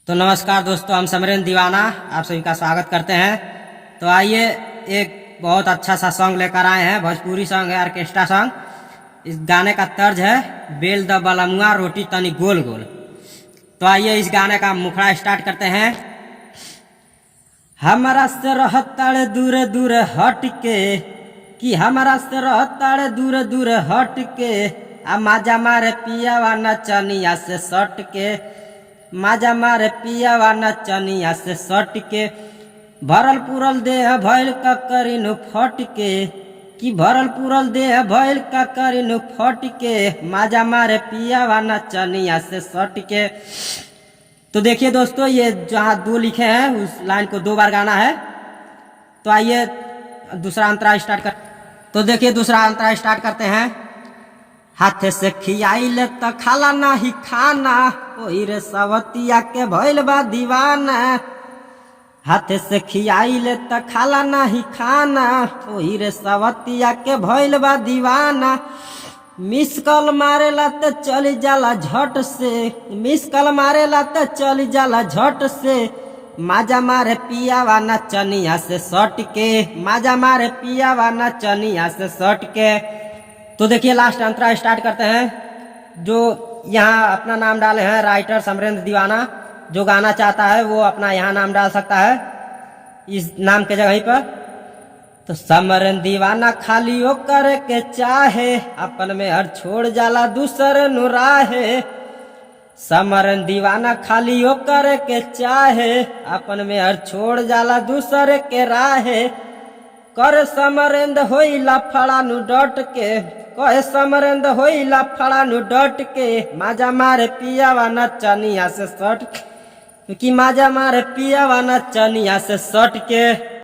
तो नमस्कार दोस्तों, हम समरेंद्र दीवाना आप सभी का स्वागत करते हैं। तो आइए एक बहुत अच्छा सा सॉन्ग लेकर आए हैं। भोजपुरी सॉन्ग है, ऑर्केस्ट्रा सॉन्ग। इस गाने का तर्ज है बेल द बलमुआ रोटी तनी गोल गोल। तो आइए इस गाने का मुखड़ा स्टार्ट करते हैं। हमारा से रहताड़ दूर दूर हट के, कि हमारा से रहताड़ दूर दूर हट के, आ माजा मारे पियावा नचनिया से सट के, माजा मारे पियावा नचनिया से सट के, भरल पूरल देह भइल ककरिनु फट के, कि भरल पूरल देह भइल ककरिनु फट के, माजा मारे पियावा नचनिया से सट के। तो देखिए दोस्तों, ये जहाँ दो लिखे हैं उस लाइन को दो बार गाना है। तो आइए दूसरा अंतरा स्टार्ट कर। तो देखिए दूसरा अंतरा स्टार्ट करते हैं। हाथ से खियाइले त खाला नाही खाना, ओही रे सवतिया के भइल बा दीवाना। हाथ से खियाइले त खाला नाही खाना, ओही रे सवतिया के भइल बा दीवाना। मिस कॉल मारेला त चली जाला झट से, मिस कॉल मारेला त चली जाला झट से, माजा मारे पियावा नचनिया से सट के, माजा मारे पियावा नचनिया से सट के। तो देखिए लास्ट अंतरा स्टार्ट करते हैं। जो यहाँ अपना नाम डाले हैं राइटर समरेंद्र दीवाना, जो गाना चाहता है वो अपना यहाँ नाम डाल सकता है इस नाम के जगह पर। तो समरेंद्र दीवाना खाली ओ करे के चाहे, अपन में हर छोड़ जाला दूसरे नुराहे। समरेंद्र दीवाना खाली ओ करे के चाहे, अपन में हर छोड़ जाला दूसरे के राहे। कर समरेंद्र होई लफड़ा नु डट के, कहे समरेंद्र होई लफड़ा नु डट के, माजा मारे पियावा नचनिया से सट के, कि माजा मारे पियावा नचनिया से सट के।